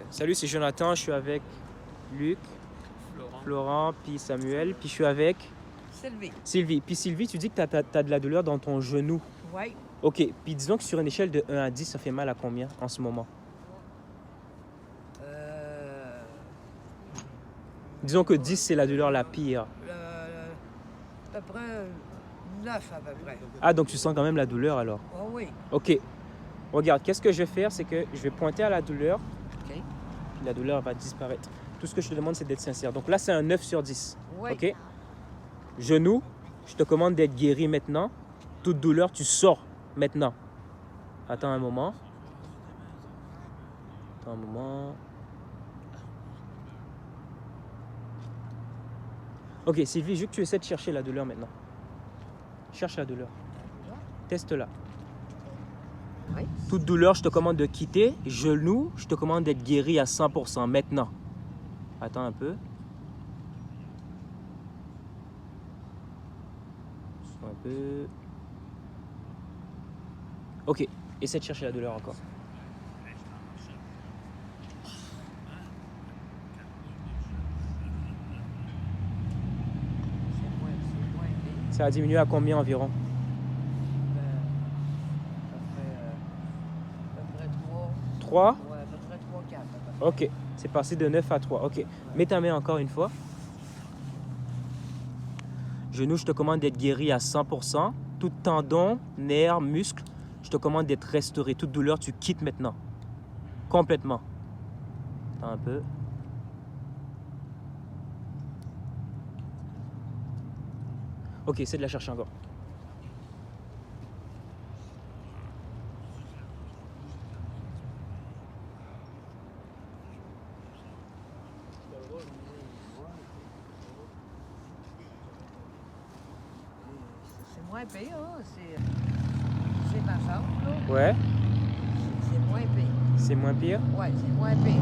Salut, c'est Jonathan, je suis avec Luc, Florent, puis Samuel, puis je suis avec Sylvie. Puis Sylvie, tu dis que tu as de la douleur dans ton genou. Oui. OK, puis disons que sur une échelle de 1 à 10, ça fait mal à combien en ce moment? Disons que 10, c'est la douleur la pire. À peu près 9 à peu près. Ah, donc tu sens quand même la douleur alors? Oh oui. OK. Regarde, qu'est-ce que je vais faire, c'est que je vais pointer à la douleur, OK. puis la douleur va disparaître. Tout ce que je te demande, c'est d'être sincère. Donc là, c'est un 9 sur 10. Oui. OK? Genou, je te commande d'être guéri maintenant. Toute douleur, tu sors maintenant. Attends un moment. OK, Sylvie, je veux que tu essaies de chercher la douleur maintenant. Cherche la douleur. Teste-la. Oui. Toute douleur, je te commande de quitter. Genou, je te commande d'être guéri à 100% maintenant. Attends un peu. Un peu. OK, essaie de chercher la douleur encore. C'est moins pire. Ça a diminué à combien environ? À peu près 3. 3? Ouais, à peu près 3, 4. À peu près. OK, c'est passé de 9 à 3. OK, mets ta main encore une fois. Genou, je te commande d'être guéri à 100%. Tout tendon, nerf, muscle, je te commande d'être restauré. Toute douleur, tu quittes maintenant. Complètement. Attends un peu. OK, essaie de la chercher encore. C'est moins pire, hein. C'est ma chambre, là. Ouais, C'est moins pire. c'est moins pire. Ouais, c'est moins pire.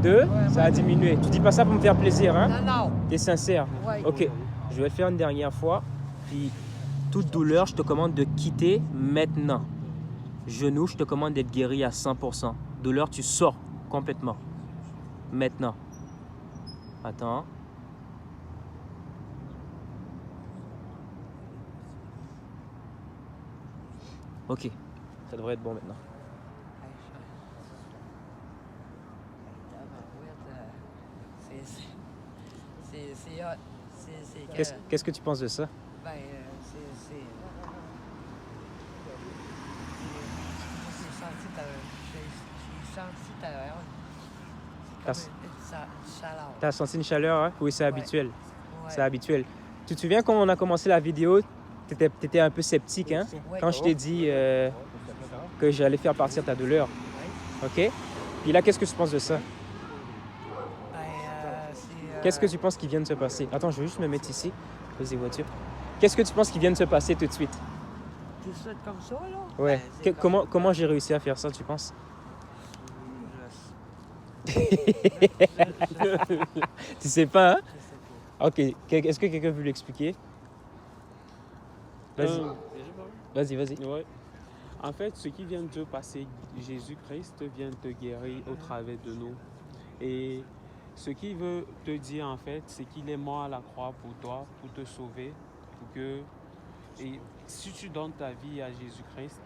2. 2, Ouais, ça a ouais. diminué. Tu dis pas ça pour me faire plaisir, hein? Non, non. T'es sincère? Ouais. OK, je vais le faire une dernière fois. Puis, toute douleur, je te commande de quitter maintenant. Genou, je te commande d'être guéri à 100%. Douleur, tu sors complètement. Maintenant. Attends. OK, ça devrait être bon maintenant. C'est hot. C'est que... Qu'est-ce que tu penses de ça? Ben, c'est... J'ai senti ta... T'as- C'est comme une chaleur. T'as senti une chaleur, hein? Oui, c'est Ouais. habituel. Ouais. C'est habituel. Tu te souviens quand on a commencé la vidéo, t'étais un peu sceptique, hein? Ouais. Quand je t'ai dit que j'allais faire partir ta douleur. Ouais. OK? Puis là, qu'est-ce que tu penses de ça? Ben, c'est... Qu'est-ce que tu penses qui vient de se passer? Attends, je vais juste me mettre ici. Vas-y, voiture. Qu'est-ce que tu penses qui vient de se passer tout de suite? Tout ça comme ça, là? Ouais. Ben, c'est comme- Comment j'ai réussi à faire ça, tu penses? Tu sais pas, hein? Je sais pas. OK. Est-ce que quelqu'un veut l'expliquer? Vas-y. Vas-y. Ouais. En fait, ce qui vient de te passer, Jésus-Christ vient te guérir au travers de nous. Et ce qu'il veut te dire, en fait, c'est qu'il est mort à la croix pour toi, pour te sauver. Et si tu donnes ta vie à Jésus-Christ,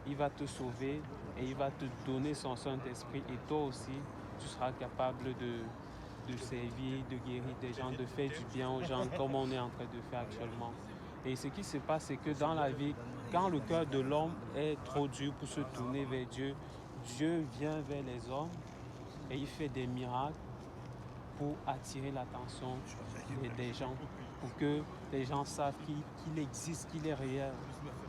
il va te sauver et il va te donner son Saint-Esprit. Et toi aussi, tu seras capable de servir, de guérir des gens, de faire du bien aux gens, comme on est en train de faire actuellement. Et ce qui se passe, c'est que dans la vie, quand le cœur de l'homme est trop dur pour se tourner vers Dieu, Dieu vient vers les hommes et il fait des miracles pour attirer l'attention des gens, pour que les gens savent qu'il existe, qu'il est réel.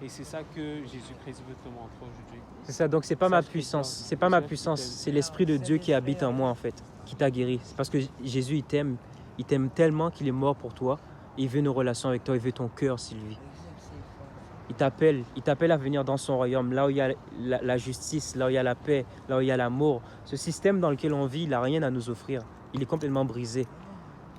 Et c'est ça que Jésus-Christ veut te montrer aujourd'hui. C'est ça, donc c'est pas ma Sache que puissance. toi, C'est pas ma sache que puissance. t'aimes. C'est l'Esprit de Dieu qui habite en moi, en fait, qui t'a guéri. C'est parce que Jésus, il t'aime. Il t'aime tellement qu'il est mort pour toi. Il veut une relation avec toi. Il veut ton cœur, Sylvie. Il t'appelle à venir dans son royaume, là où il y a la justice, là où il y a la paix, là où il y a l'amour. Ce système dans lequel on vit, il n'a rien à nous offrir. Il est complètement brisé.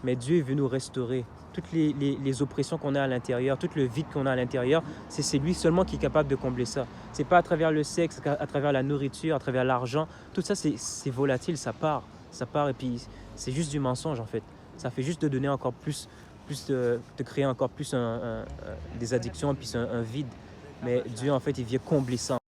Mais Dieu veut nous restaurer. Toutes les oppressions qu'on a à l'intérieur, tout le vide qu'on a à l'intérieur, c'est lui seulement qui est capable de combler ça. C'est pas à travers le sexe, à travers la nourriture, à travers l'argent. Tout ça, c'est volatile, ça part. Ça part et puis c'est juste du mensonge en fait. Ça fait juste de donner encore plus de créer encore plus des addictions, puis un vide. Mais Dieu, en fait, il vient combler ça.